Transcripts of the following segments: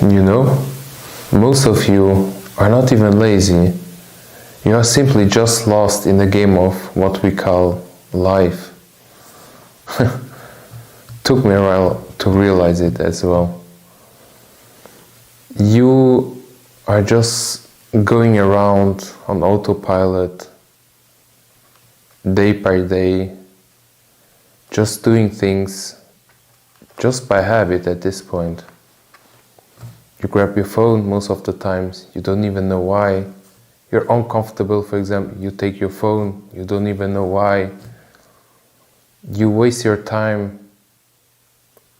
You know, most of you are not even lazy. You are simply just lost in the game of what we call life. Took me a while to realize it as well. You are just going around on autopilot, day by day, just doing things just by habit at this point. You grab your phone most of the times, you don't even know why. You're uncomfortable, for example, you take your phone, you don't even know why. You waste your time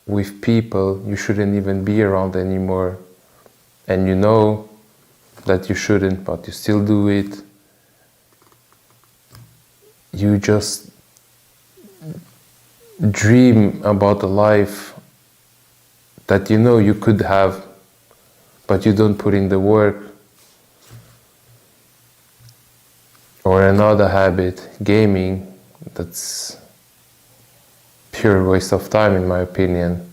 with people you shouldn't even be around anymore. And you know that you shouldn't, but you still do it. You just dream about a life that you know you could have, but you don't put in the work. Or another habit, gaming, that's pure waste of time in my opinion.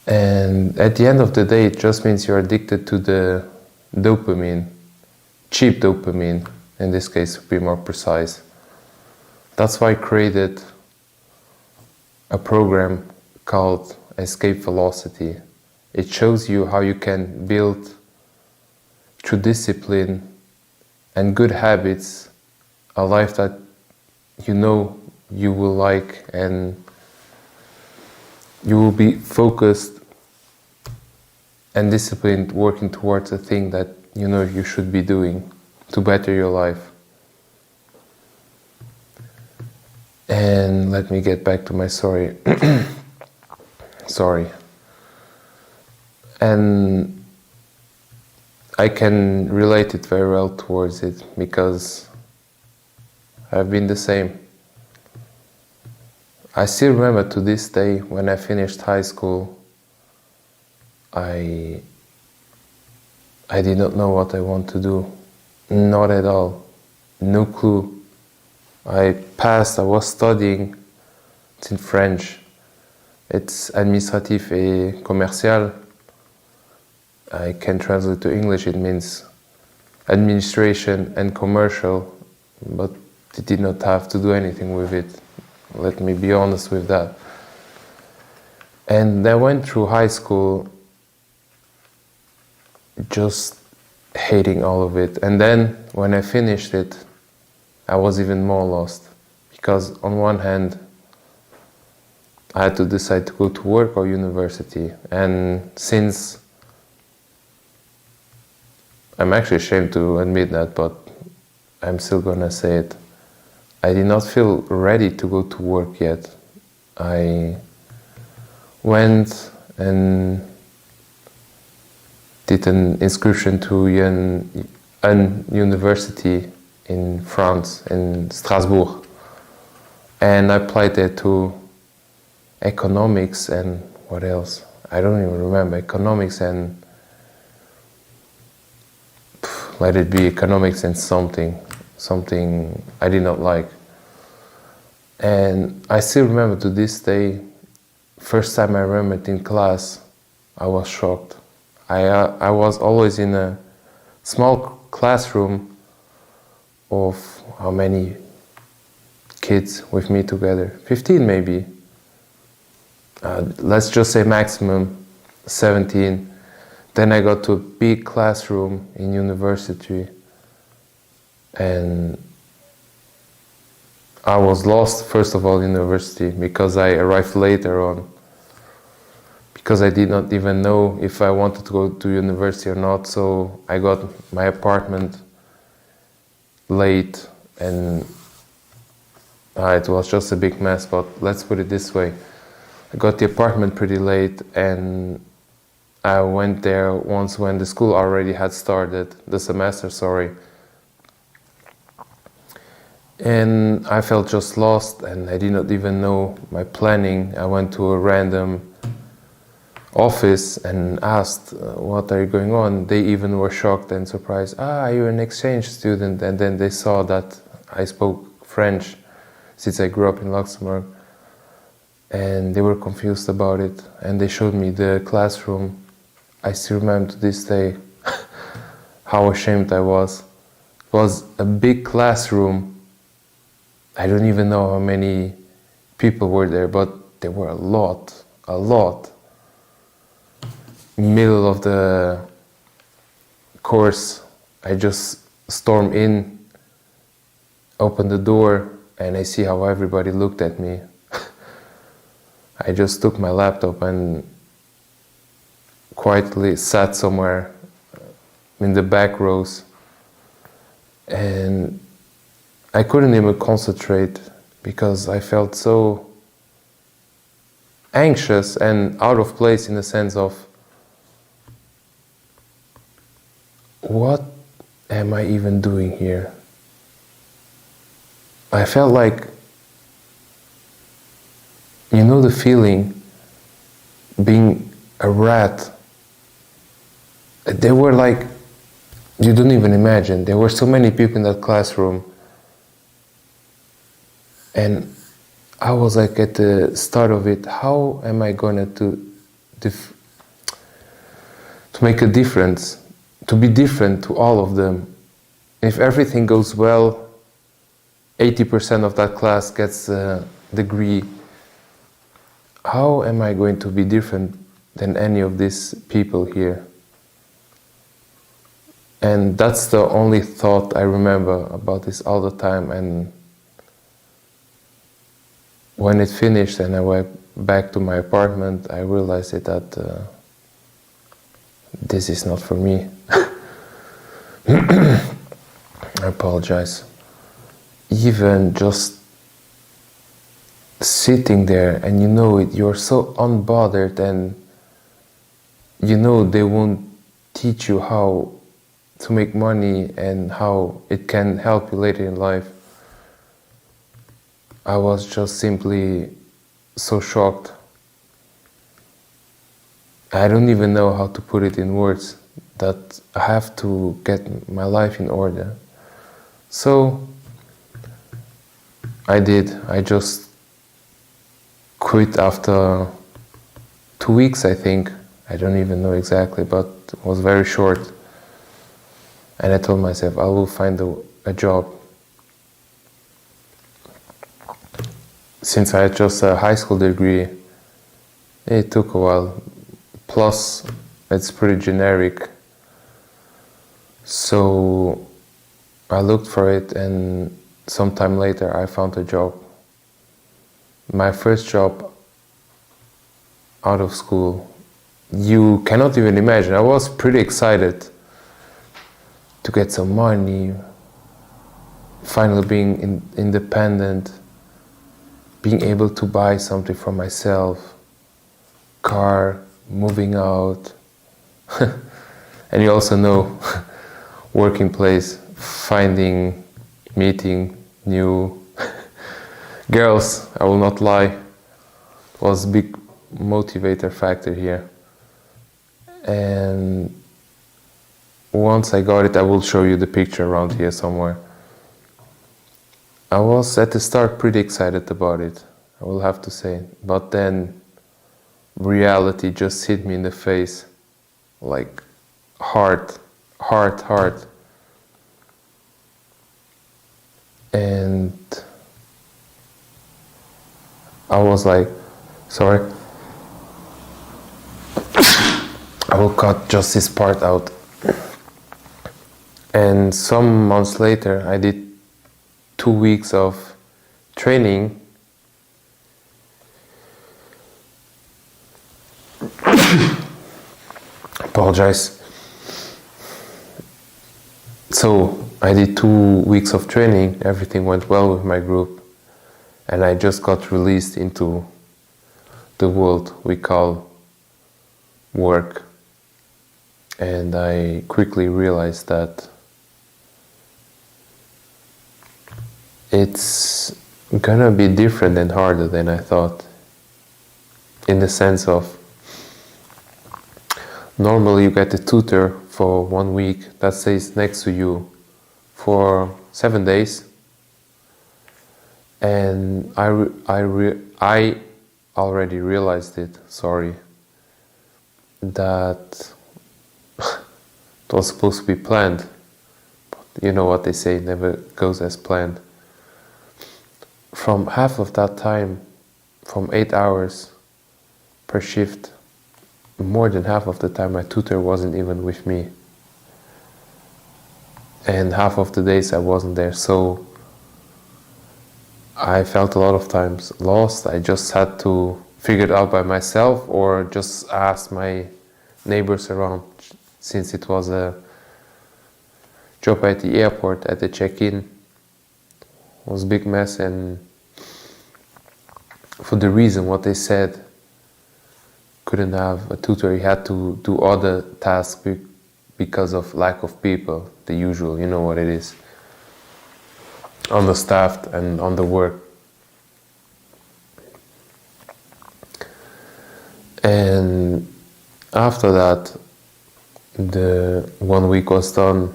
And at the end of the day, it just means you're addicted to the dopamine, cheap dopamine, in this case to be more precise. That's why I created a program called Escape Velocity. It shows you how you can build, through discipline and good habits, a life that you know you will like, and you will be focused and disciplined working towards a thing that you know you should be doing to better your life. And let me get back to my story. Sorry. And I can relate it very well towards it because I've been the same. I still remember to this day when I finished high school, I did not know what I want to do. Not at all. No clue. I was studying, it's in French. It's administratif et commercial. I can translate to English, it means administration and commercial, but it did not have to do anything with it. Let me be honest with that. And I went through high school just hating all of it. And then when I finished it, I was even more lost. Because on one hand, I had to decide to go to work or university. And since I'm actually ashamed to admit that, but I'm still gonna say it. I did not feel ready to go to work yet. I went and did an inscription to an university in France, in Strasbourg. And I applied there to economics and what else? I don't even remember. Economics and let it be economics and something I did not like. And I still remember to this day, first time I remember it in class, I was shocked. I was always in a small classroom of how many kids with me together? 15 maybe. Let's just say maximum 17. Then I got to a big classroom in university and I was lost, first of all, in university because I arrived later on. Because I did not even know if I wanted to go to university or not, so I got my apartment late and it was just a big mess, but let's put it this way. I got the apartment pretty late and I went there once when the school already had started, the semester, sorry. And I felt just lost and I did not even know my planning. I went to a random office and asked, what are you going on? They even were shocked and surprised. You're an exchange student. And then they saw that I spoke French since I grew up in Luxembourg. and they were confused about it, and they showed me the classroom. I still remember to this day how ashamed I was. It was a big classroom. I don't even know how many people were there, but there were a lot. Middle of the course, I just storm in, open the door, and I see how everybody looked at me. I just took my laptop and quietly sat somewhere in the back rows, and I couldn't even concentrate because I felt so anxious and out of place, in the sense of, what am I even doing here? I felt like, you know, the feeling being a rat. There were like, you don't even imagine, there were so many people in that classroom, and I was like at the start of it, how am I going to make a difference, to be different to all of them? If everything goes well, 80% of that class gets a degree. How am I going to be different than any of these people here? And that's the only thought I remember about this all the time. And when it finished and I went back to my apartment, I realized that this is not for me. I apologize. Even just sitting there, and you know it, you're so unbothered, and you know they won't teach you how to make money and how it can help you later in life. I was just simply so shocked. I don't even know how to put it in words, that I have to get my life in order. So I did. I just quit after 2 weeks, I think. I don't even know exactly, but it was very short. And I told myself, I will find a job. Since I had just a high school degree, it took a while. Plus, it's pretty generic. So I looked for it, and sometime later I found a job. My first job out of school. You cannot even imagine. I was pretty excited to get some money, finally being independent, being able to buy something for myself, car, moving out. And you also know, working place, finding, meeting new girls, I will not lie, was a big motivator factor here. And once I got it, I will show you the picture around here somewhere. I was at the start pretty excited about it, I will have to say. But then reality just hit me in the face, like hard. And I was like, sorry, I will cut just this part out. And some months later, I did 2 weeks of training. Apologize. So I did 2 weeks of training, everything went well with my group, and I just got released into the world we call work. And I quickly realized that it's gonna be different and harder than I thought, in the sense of, normally you get a tutor for 1 week that stays next to you for 7 days, and I already realized it, sorry, that it was supposed to be planned. But you know what they say, never goes as planned. From half of that time, from 8 hours per shift, more than half of the time my tutor wasn't even with me. And half of the days I wasn't there, so I felt a lot of times lost. I just had to figure it out by myself or just ask my neighbors around, since it was a job at the airport at the check-in. It was a big mess, and for the reason what they said, couldn't have a tutor, he had to do other tasks because of lack of people, the usual, you know what it is, understaffed and underworked. And after that, the 1 week was done,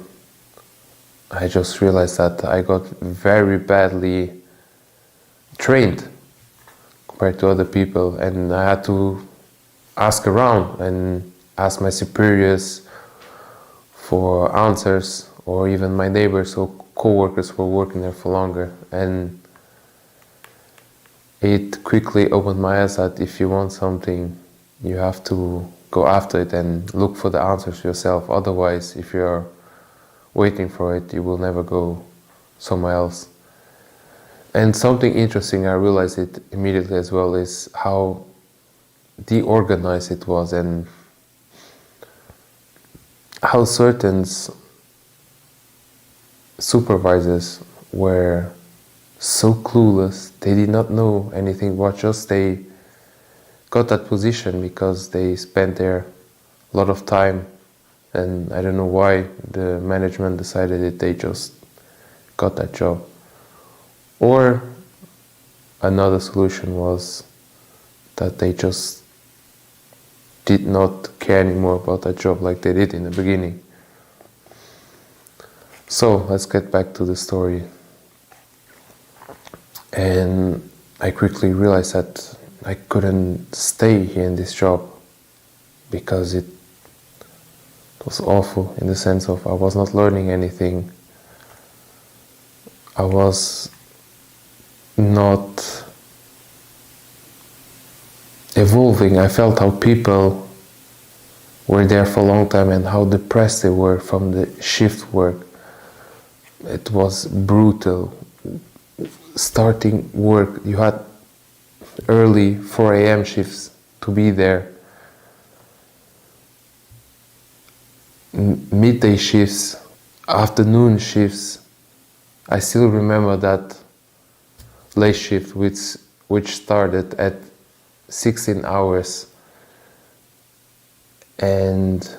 I just realized that I got very badly trained compared to other people, and I had to ask around and ask my superiors for answers, or even my neighbors or co-workers who were working there for longer. And it quickly opened my eyes that if you want something, you have to go after it and look for the answers yourself. Otherwise, if you're waiting for it, you will never go somewhere else. And something interesting, I realized it immediately as well, is how deorganized it was, and how certain supervisors were so clueless. They did not know anything, but just they got that position because they spent there a lot of time, and I don't know why the management decided it, they just got that job. Or another solution was that they just did not care anymore about that job like they did in the beginning. So let's get back to the story. And I quickly realized that I couldn't stay here in this job because it was awful, in the sense of I was not learning anything. I was not evolving. I felt how people were there for a long time and how depressed they were from the shift work. It was brutal. Starting work, you had early 4 a.m. shifts to be there. Midday shifts, afternoon shifts. I still remember that late shift which started at 16 hours, and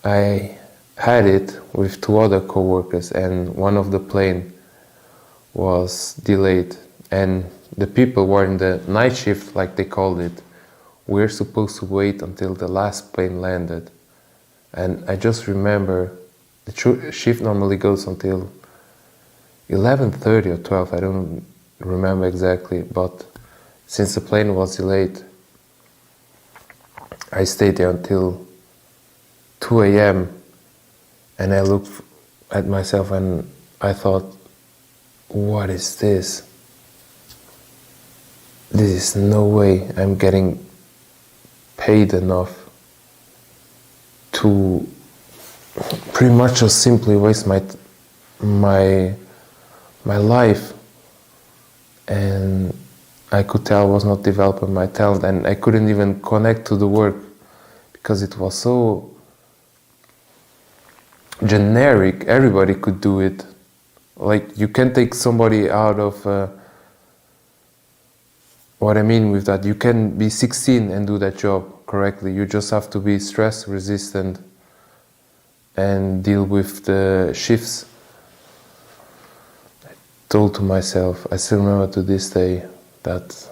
I had it with 2 other co-workers, and one of the plane was delayed, and the people were in the night shift, like they called it. We're supposed to wait until the last plane landed, and I just remember the shift normally goes until 11:30 or 12, I don't remember exactly, but since the plane was delayed, I stayed there until 2 a.m. and I looked at myself and I thought, what is this? This is no way I'm getting paid enough to pretty much just simply waste my life. And I could tell I was not developing my talent, and I couldn't even connect to the work because it was so generic. Everybody could do it. Like, you can take somebody out of what I mean with that, you can be 16 and do that job correctly. You just have to be stress resistant and deal with the shifts. I told to myself, I still remember to this day, that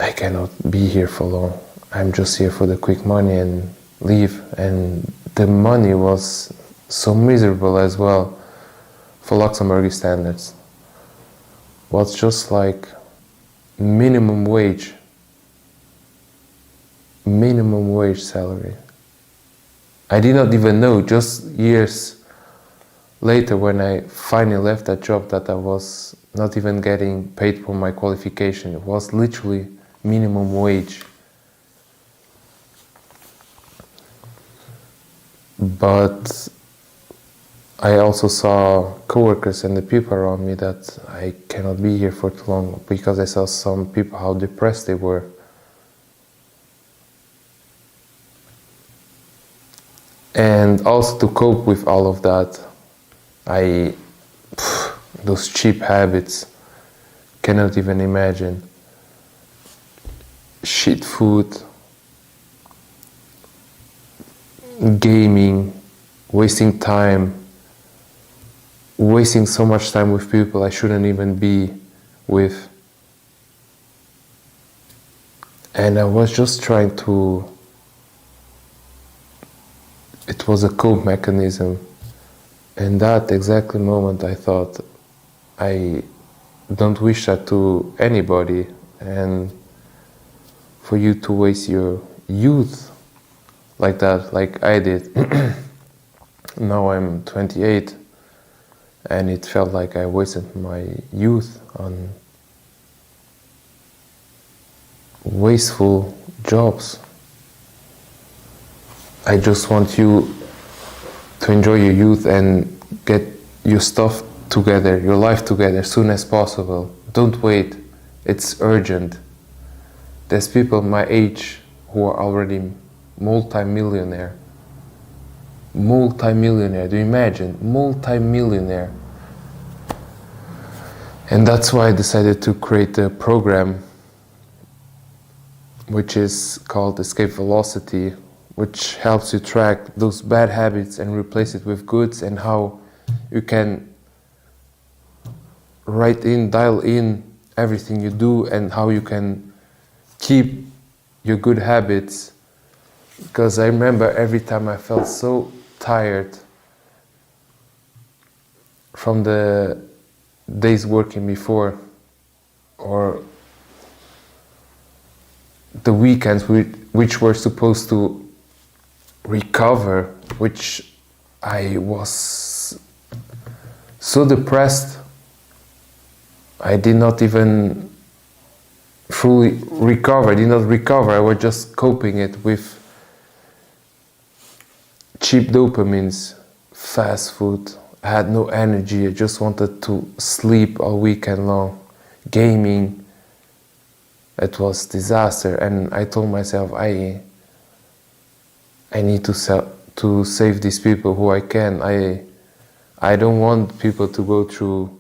I cannot be here for long. I'm just here for the quick money and leave. And the money was so miserable as well for Luxembourgish standards. Was just like minimum wage salary. I did not even know, just years later when I finally left that job, that I was not even getting paid for my qualification. It was literally minimum wage. But I also saw coworkers and the people around me that I cannot be here for too long, because I saw some people how depressed they were. And also to cope with all of that, those cheap habits, cannot even imagine. Shit food, gaming, wasting time, wasting so much time with people I shouldn't even be with. And I was just trying to, it was a cope mechanism. And that exactly moment I thought, I don't wish that to anybody, and for you to waste your youth like that, like I did. Now I'm 28, and it felt like I wasted my youth on wasteful jobs. I just want you to enjoy your youth and get your stuff together, your life together as soon as possible. Don't wait, it's urgent. There's people my age who are already multi-millionaire. Multi-millionaire, do you imagine? Multi-millionaire. And that's why I decided to create a program which is called Escape Velocity, which helps you track those bad habits and replace it with goods, and how you can dial in everything you do, and how you can keep your good habits. Because I remember every time I felt so tired from the days working before, or the weekends which were supposed to recover, which I was so depressed, I did not even fully recover. I did not recover. I was just coping it with cheap dopamines, fast food. I had no energy. I just wanted to sleep all weekend long. Gaming. It was disaster. And I told myself, I need to save these people who I can. I don't want people to go through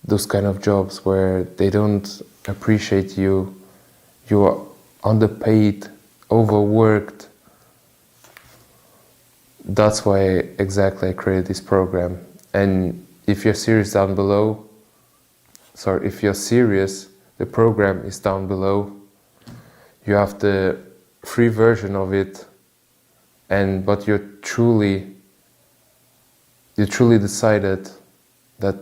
those kind of jobs where they don't appreciate you. You are underpaid, overworked. That's why exactly I created this program. And if you're serious down below, if you're serious, the program is down below. You have the free version of it, but you truly decided that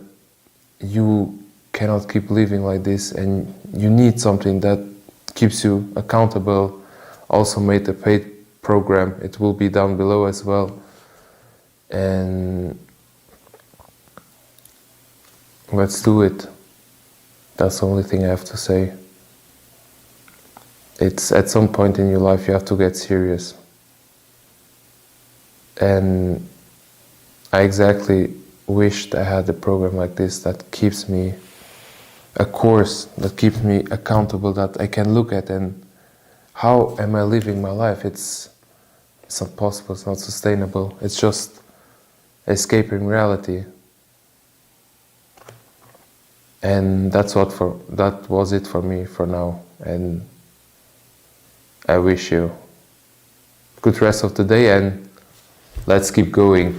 you cannot keep living like this, and you need something that keeps you accountable. Also made a paid program. It will be down below as well. And let's do it. That's the only thing I have to say. It's at some point in your life you have to get serious. And I exactly wished I had a program like this that keeps me, a course that keeps me accountable, that I can look at and how am I living my life? It's not possible, it's not sustainable. It's just escaping reality. And that was it for me for now. And I wish you good rest of the day, and let's keep going.